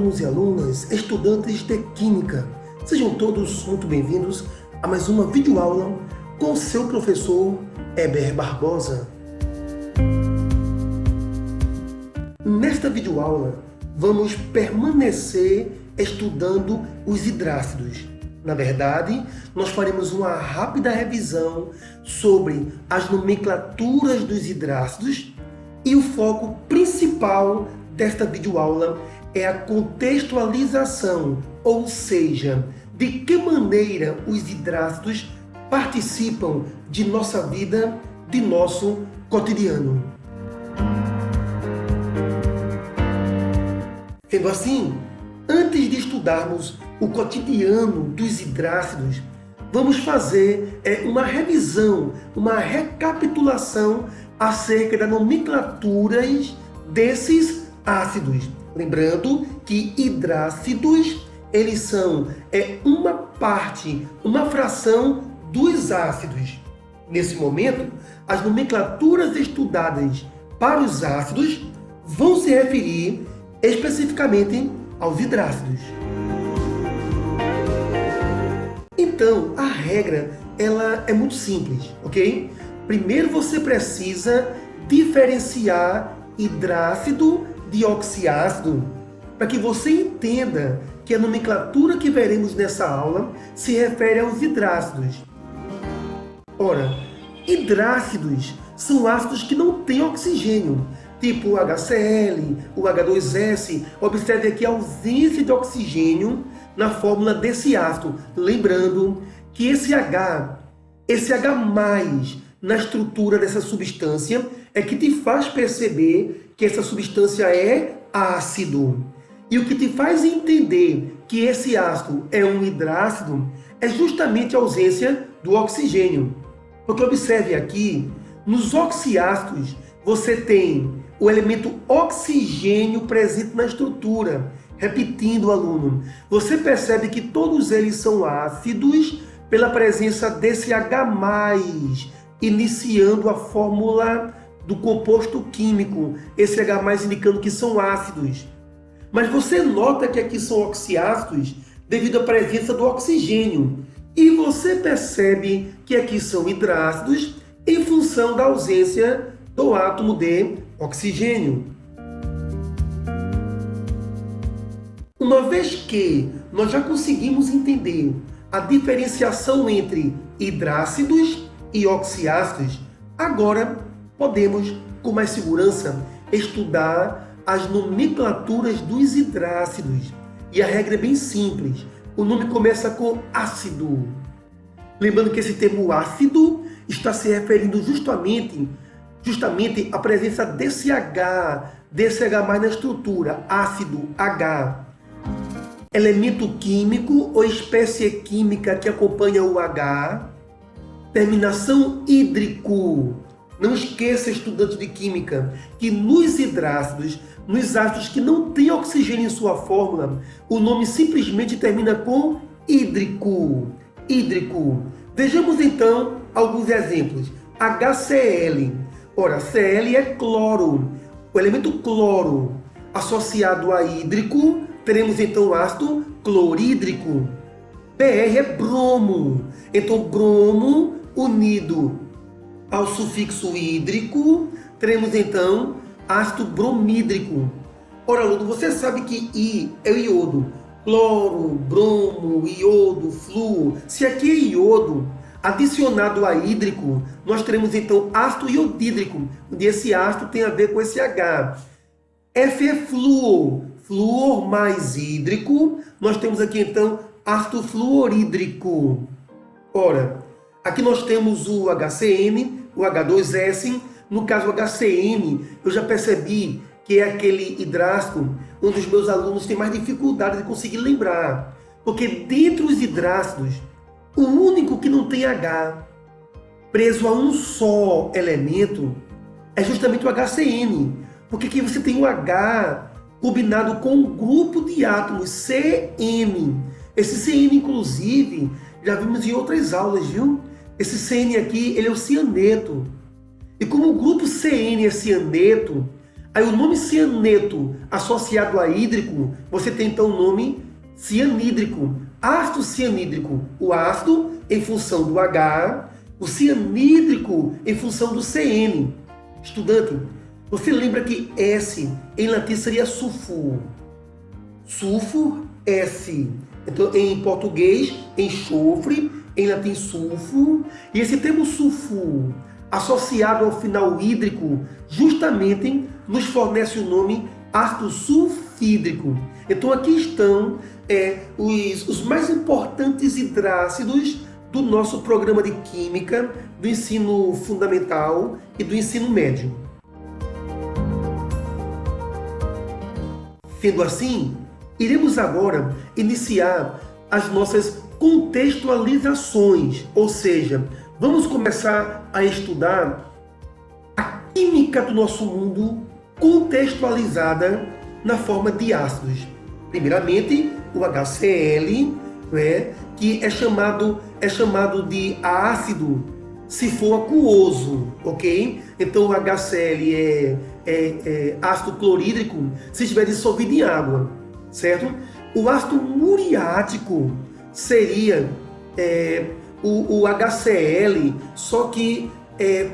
alunos e alunas, estudantes de Química. Sejam todos muito bem-vindos a mais uma videoaula com seu professor Heber Barbosa. Nesta videoaula, vamos permanecer estudando os hidrácidos. Na verdade, nós faremos uma rápida revisão sobre as nomenclaturas dos hidrácidos e o foco principal desta videoaula é a contextualização, ou seja, de que maneira os hidrácidos participam de nossa vida, de nosso cotidiano. Sendo assim, antes de estudarmos o cotidiano dos hidrácidos, vamos fazer uma revisão, uma recapitulação acerca das nomenclaturas desses ácidos. Lembrando que hidrácidos, eles são uma parte, uma fração dos ácidos. Nesse momento, as nomenclaturas estudadas para os ácidos vão se referir especificamente aos hidrácidos. Então, a regra ela é muito simples, ok? Primeiro você precisa diferenciar hidrácido de oxiácido, para que você entenda que a nomenclatura que veremos nessa aula se refere aos hidrácidos. Ora, hidrácidos são ácidos que não têm oxigênio, tipo o HCl, o H2S. Observe aqui a ausência de oxigênio na fórmula desse ácido. Lembrando que esse H na estrutura dessa substância é que te faz perceber que essa substância é ácido. E o que te faz entender que esse ácido é um hidrácido é justamente a ausência do oxigênio. Porque observe aqui, nos oxiácidos você tem o elemento oxigênio presente na estrutura. Repetindo, aluno, você percebe que todos eles são ácidos pela presença desse H+, iniciando a fórmula do composto químico, esse H+ indicando que são ácidos. Mas você nota que aqui são oxiácidos devido à presença do oxigênio. E você percebe que aqui são hidrácidos em função da ausência do átomo de oxigênio. Uma vez que nós já conseguimos entender a diferenciação entre hidrácidos e oxiácidos, agora podemos, com mais segurança, estudar as nomenclaturas dos hidrácidos. E a regra é bem simples. O nome começa com ácido. Lembrando que esse termo ácido está se referindo justamente à presença desse H mais na estrutura, ácido H. Elemento químico ou espécie química que acompanha o H. Terminação hídrico. Não esqueça, estudante de química, que nos hidrácidos, nos ácidos que não têm oxigênio em sua fórmula, o nome simplesmente termina com hídrico. Hídrico. Vejamos então alguns exemplos. HCl. Ora, Cl é cloro. O elemento cloro associado a hídrico, teremos então o ácido clorídrico. Br é bromo. Então, bromo unido ao sufixo hídrico, teremos então ácido bromídrico. Ora, aluno, você sabe que I é o iodo. Cloro, bromo, iodo, flúor. Se aqui é iodo, adicionado a hídrico, nós teremos então ácido iodídrico, onde esse ácido tem a ver com esse H. F é flúor. Flúor mais hídrico, nós temos aqui então ácido fluorídrico. Ora, aqui nós temos o HCN, o H2S. No caso, o HCN, eu já percebi que é aquele hidrácido onde os meus alunos têm mais dificuldade de conseguir lembrar. Porque dentre os hidrácidos, o único que não tem H preso a um só elemento é justamente o HCN. Porque aqui você tem o H combinado com um grupo de átomos, CN. Esse CN, inclusive, já vimos em outras aulas, viu? Esse CN aqui, ele é o cianeto. E como o grupo CN é cianeto, a Aí o nome cianeto associado a hídrico, você tem então o nome cianídrico. Ácido cianídrico, o ácido em função do H, o cianídrico em função do CN. Estudante, você lembra que S em latim seria sulfur. Sulfur, S. Então, em português, enxofre, em latim sulfur. E esse termo sulfur, associado ao final hídrico, justamente nos fornece o nome ácido sulfídrico. Então, aqui estão os mais importantes hidrácidos do nosso programa de Química, do ensino fundamental e do ensino médio. Sendo assim, iremos agora iniciar as nossas contextualizações, ou seja, vamos começar a estudar a química do nosso mundo contextualizada na forma de ácidos. Primeiramente, o HCl, que é chamado de ácido se for aquoso, ok? Então o HCl é ácido clorídrico se estiver dissolvido em água, certo? O ácido muriático seria o HCl, só que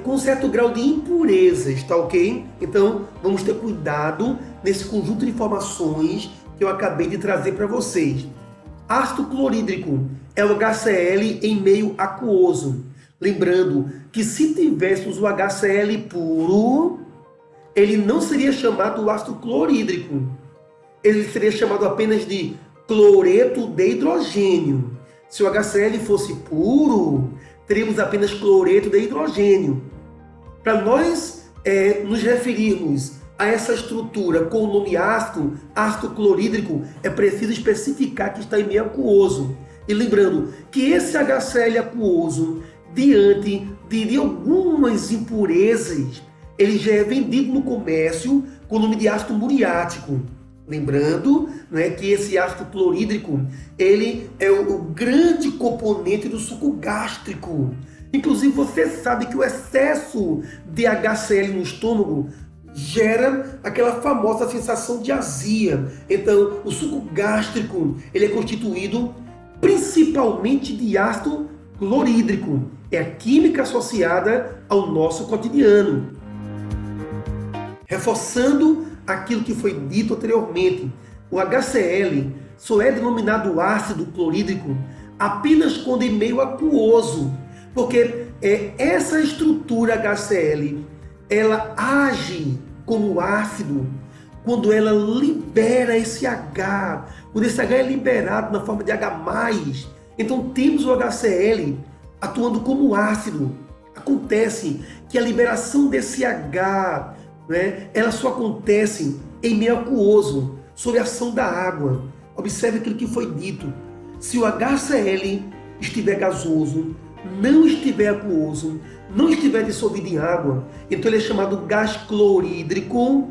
com certo grau de impurezas, tá ok? Então vamos ter cuidado nesse conjunto de informações que eu acabei de trazer para vocês. Ácido clorídrico é o HCl em meio aquoso. Lembrando que se tivéssemos o HCl puro, ele não seria chamado ácido clorídrico. Ele seria chamado apenas de cloreto de hidrogênio. Se o HCl fosse puro, teríamos apenas cloreto de hidrogênio. Para nós nos referirmos a essa estrutura com o nome ácido clorídrico, é preciso especificar que está em meio aquoso. E lembrando que esse HCl aquoso, diante de algumas impurezas, ele já é vendido no comércio com o nome de ácido muriático. Lembrando, que esse ácido clorídrico, ele é o grande componente do suco gástrico. Inclusive, você sabe que o excesso de HCl no estômago gera aquela famosa sensação de azia. Então, o suco gástrico, ele é constituído principalmente de ácido clorídrico. É a química associada ao nosso cotidiano. Reforçando aquilo que foi dito anteriormente, o HCl só é denominado ácido clorídrico apenas quando em meio aquoso, porque essa estrutura HCl, ela age como ácido quando ela libera esse H, quando esse H é liberado na forma de H+. Então temos o HCl atuando como ácido. Acontece que a liberação desse H, ela só acontece em meio aquoso, sob a ação da água. Observe aquilo que foi dito. Se o HCl estiver gasoso, não estiver aquoso, não estiver dissolvido em água, então ele é chamado gás clorídrico,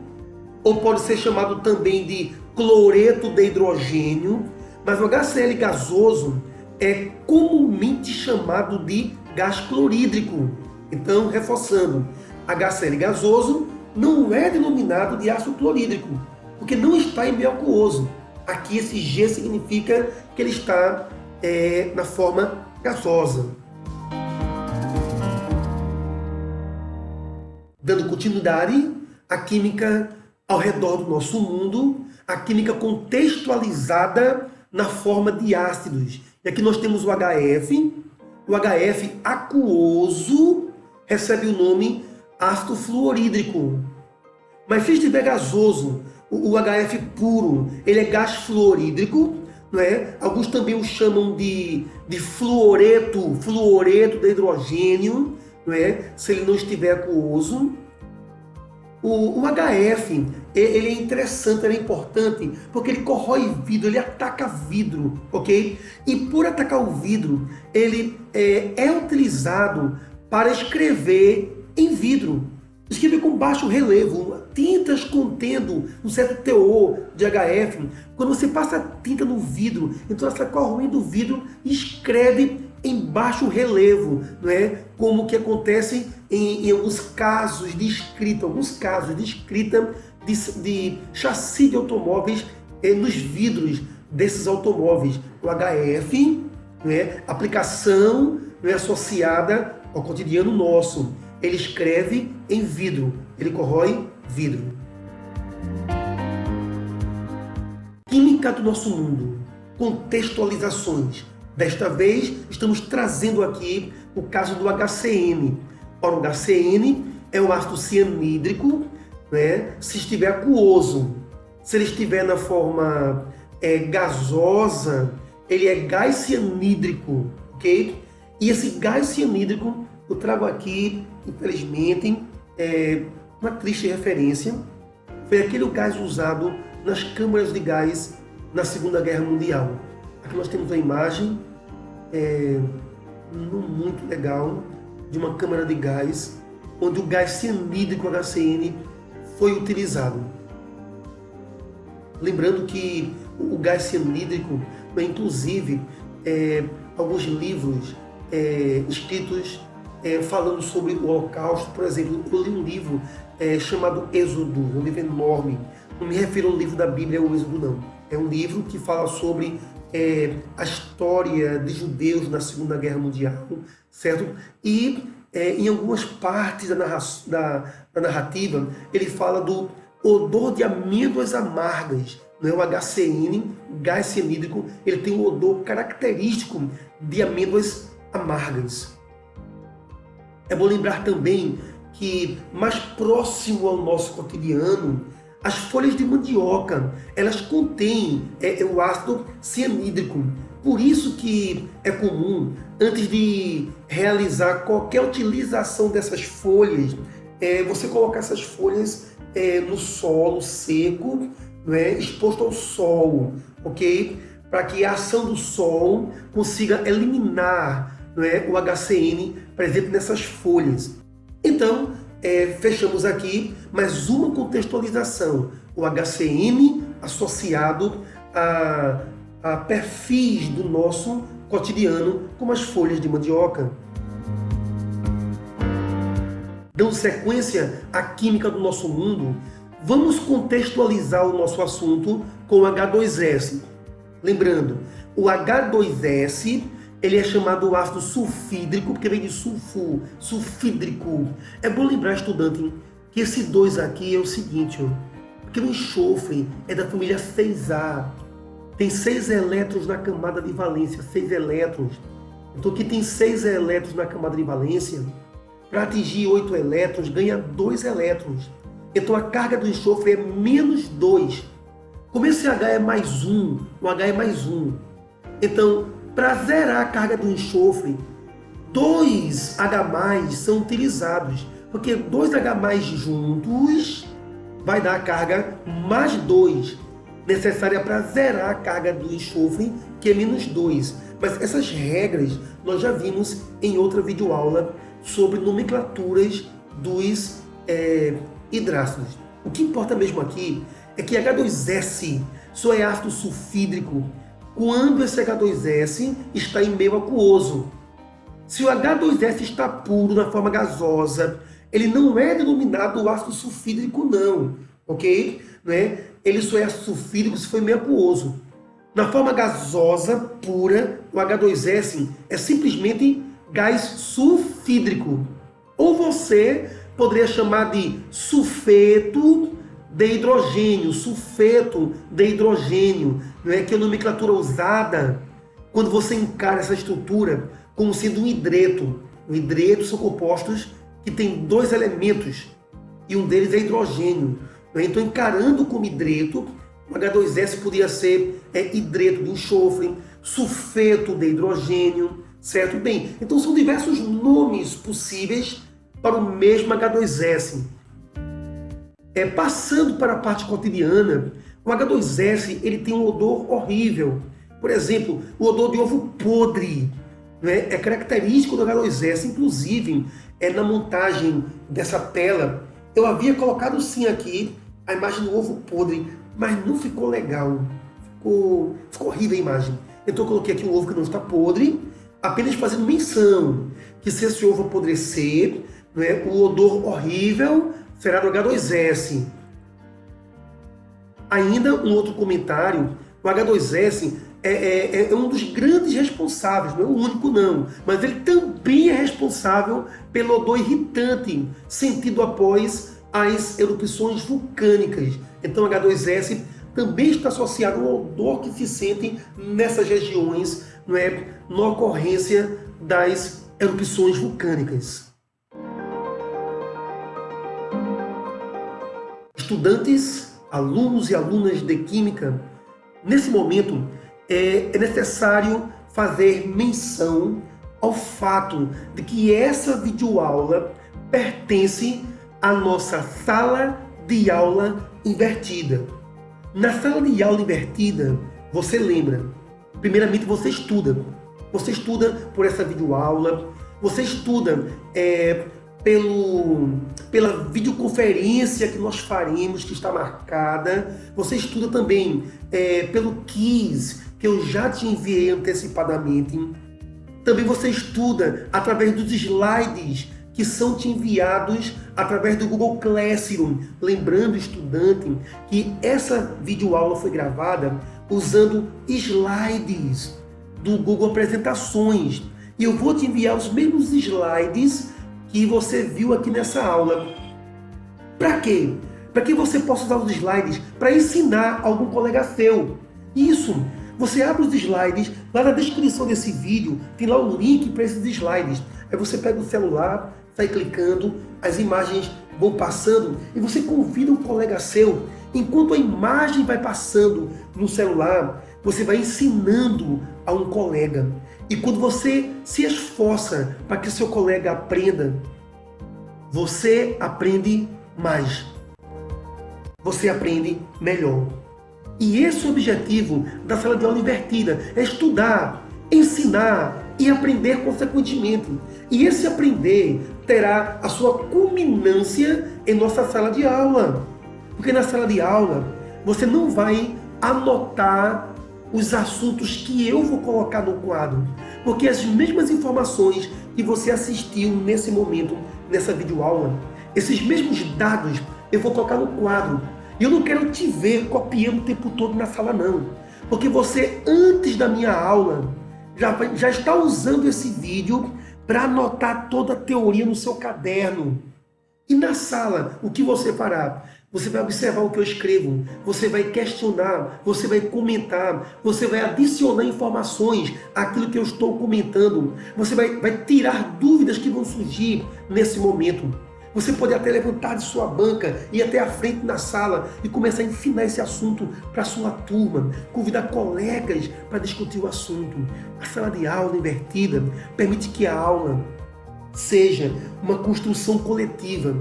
ou pode ser chamado também de cloreto de hidrogênio, mas o HCl gasoso é comumente chamado de gás clorídrico. Então, reforçando, HCl gasoso não é denominado de ácido clorídrico, porque não está em meio aquoso. Aqui esse G significa que ele está na forma gasosa. Dando continuidade à química ao redor do nosso mundo, a química contextualizada na forma de ácidos. E aqui nós temos o HF aquoso recebe o nome ácido fluorídrico. Mas se estiver gasoso, o HF puro, ele é gás fluorídrico, Alguns também o chamam de fluoreto de hidrogênio, Se ele não estiver aquoso. O HF, ele é interessante, ele é importante, porque ele corrói vidro, ele ataca vidro, ok? E por atacar o vidro, ele é utilizado para escrever em vidro. Escrever com baixo relevo, tintas contendo um certo teor de HF. Quando você passa tinta no vidro, então ela está corroendo o vidro e escreve em baixo relevo, Como que acontece em alguns casos de escrita, de chassi de automóveis nos vidros desses automóveis. O HF, aplicação associada ao cotidiano nosso. Ele escreve em vidro, ele corrói vidro. Química do nosso mundo, contextualizações. Desta vez, estamos trazendo aqui o caso do HCN. Ora, o HCN é o ácido cianídrico, se estiver aquoso. Se ele estiver na forma gasosa, ele é gás cianídrico, ok? E esse gás cianídrico, eu trago aqui, infelizmente, uma triste referência. Foi aquele gás usado nas câmaras de gás na Segunda Guerra Mundial. Aqui nós temos a imagem, não muito legal, de uma câmara de gás, onde o gás cianídrico HCN foi utilizado. Lembrando que o gás cianídrico, inclusive, alguns livros escritos falando sobre o Holocausto, por exemplo, eu li um livro chamado Êxodo, um livro enorme. Não me refiro ao livro da Bíblia, o Êxodo não. É um livro que fala sobre a história de judeus na Segunda Guerra Mundial, certo? E em algumas partes da narrativa, ele fala do odor de amêndoas amargas. O HCN, gás cianídrico, ele tem um odor característico de amêndoas amargas. É bom lembrar também que, mais próximo ao nosso cotidiano, as folhas de mandioca, elas contêm o ácido cianídrico. Por isso que é comum, antes de realizar qualquer utilização dessas folhas, você colocar essas folhas no solo seco, exposto ao sol, ok? Para que a ação do sol consiga eliminar o HCN presente nessas folhas. Então, fechamos aqui mais uma contextualização. O HCN associado a perfis do nosso cotidiano, como as folhas de mandioca. Dando sequência à química do nosso mundo, vamos contextualizar o nosso assunto com o H2S. Lembrando, o H2S ele é chamado ácido sulfídrico, porque vem de sulfídrico. É bom lembrar, estudante, que esse 2 aqui é o seguinte, porque o enxofre é da família 6A. Tem 6 elétrons na camada de valência, 6 elétrons. Então aqui tem 6 elétrons na camada de valência. Para atingir 8 elétrons, ganha 2 elétrons. Então a carga do enxofre é menos 2. Como esse H é mais 1, o H é mais 1. Então, para zerar a carga do enxofre, 2 H+ são utilizados. Porque 2 H+ juntos vai dar a carga mais 2, necessária para zerar a carga do enxofre, que é menos 2. Mas essas regras nós já vimos em outra videoaula sobre nomenclaturas dos hidrácidos. O que importa mesmo aqui é que H2S só é ácido sulfídrico quando esse H2S está em meio aquoso. Se o H2S está puro na forma gasosa, ele não é denominado ácido sulfídrico não, ok? Ele só é ácido sulfídrico se for em meio aquoso. Na forma gasosa pura, o H2S é simplesmente gás sulfídrico. Ou você poderia chamar de sulfeto de hidrogênio, que é a nomenclatura usada quando você encara essa estrutura como sendo um hidreto. O hidreto são compostos que têm 2 elementos e um deles é hidrogênio. Então, encarando como hidreto, o H2S podia ser hidreto de enxofre, sulfeto de hidrogênio, certo? Bem, então são diversos nomes possíveis para o mesmo H2S. Passando para a parte cotidiana, o H2S ele tem um odor horrível. Por exemplo, o odor de ovo podre. É característico do H2S, inclusive na montagem dessa tela, eu havia colocado sim aqui a imagem do ovo podre, mas não ficou legal. Ficou horrível a imagem. Então eu coloquei aqui um ovo que não está podre, apenas fazendo menção que se esse ovo apodrecer, o odor horrível será do H2S. Ainda um outro comentário, o H2S é um dos grandes responsáveis, não é o único não, mas ele também é responsável pelo odor irritante sentido após as erupções vulcânicas. Então H2S também está associado ao odor que se sente nessas regiões, não é, na ocorrência das erupções vulcânicas. Estudantes, alunos e alunas de Química, nesse momento é necessário fazer menção ao fato de que essa videoaula pertence à nossa sala de aula invertida. Na sala de aula invertida, você lembra, primeiramente você estuda por essa videoaula, você estuda pela videoconferência que nós faremos, que está marcada. Você estuda também pelo quiz, que eu já te enviei antecipadamente. Também você estuda através dos slides que são te enviados através do Google Classroom. Lembrando, estudante, que essa videoaula foi gravada usando slides do Google Apresentações. E eu vou te enviar os mesmos slides que você viu aqui nessa aula. Para quê? Para que você possa usar os slides para ensinar algum colega seu. Isso! Você abre os slides, lá na descrição desse vídeo tem lá o link para esses slides. Aí você pega o celular, sai clicando, as imagens vão passando e você convida um colega seu. Enquanto a imagem vai passando no celular, você vai ensinando a um colega. E quando você se esforça para que seu colega aprenda, você aprende mais. Você aprende melhor. E esse é o objetivo da sala de aula invertida, é estudar, ensinar e aprender consequentemente. E esse aprender terá a sua culminância em nossa sala de aula. Porque na sala de aula, você não vai anotar os assuntos que eu vou colocar no quadro. Porque as mesmas informações que você assistiu nesse momento, nessa videoaula, esses mesmos dados eu vou colocar no quadro. E eu não quero te ver copiando o tempo todo na sala, não. Porque você, antes da minha aula, já está usando esse vídeo para anotar toda a teoria no seu caderno. E na sala, o que você fará? Você vai observar o que eu escrevo, você vai questionar, você vai comentar, você vai adicionar informações àquilo que eu estou comentando. Você vai tirar dúvidas que vão surgir nesse momento. Você pode até levantar de sua banca, ir até a frente na sala e começar a ensinar esse assunto para a sua turma, convidar colegas para discutir o assunto. A sala de aula invertida permite que a aula seja uma construção coletiva.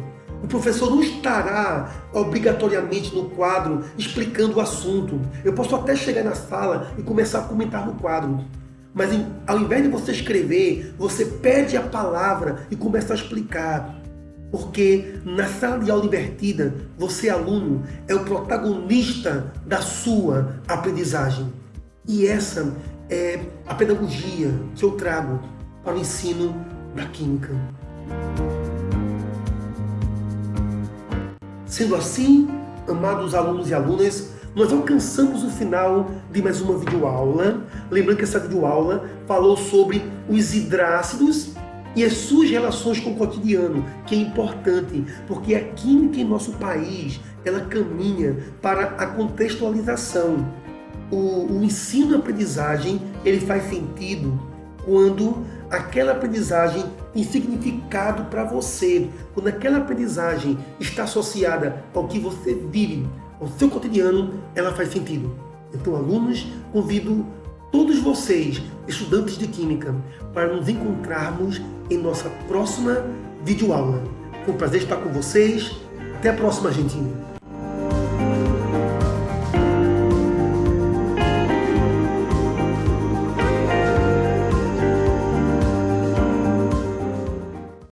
O professor não estará obrigatoriamente no quadro explicando o assunto. Eu posso até chegar na sala e começar a comentar no quadro. Mas ao invés de você escrever, você pede a palavra e começa a explicar. Porque na sala de aula invertida, você, aluno, é o protagonista da sua aprendizagem. E essa é a pedagogia que eu trago para o ensino da Química. Sendo assim, amados alunos e alunas, nós alcançamos o final de mais uma videoaula. Lembrando que essa videoaula falou sobre os hidrácidos e as suas relações com o cotidiano, que é importante, porque a química em nosso país, ela caminha para a contextualização. O ensino-aprendizagem, ele faz sentido quando aquela aprendizagem tem significado para você, quando aquela aprendizagem está associada ao que você vive, ao seu cotidiano, ela faz sentido. Então, alunos, convido todos vocês, estudantes de Química, para nos encontrarmos em nossa próxima videoaula. Foi um prazer estar com vocês. Até a próxima, gente.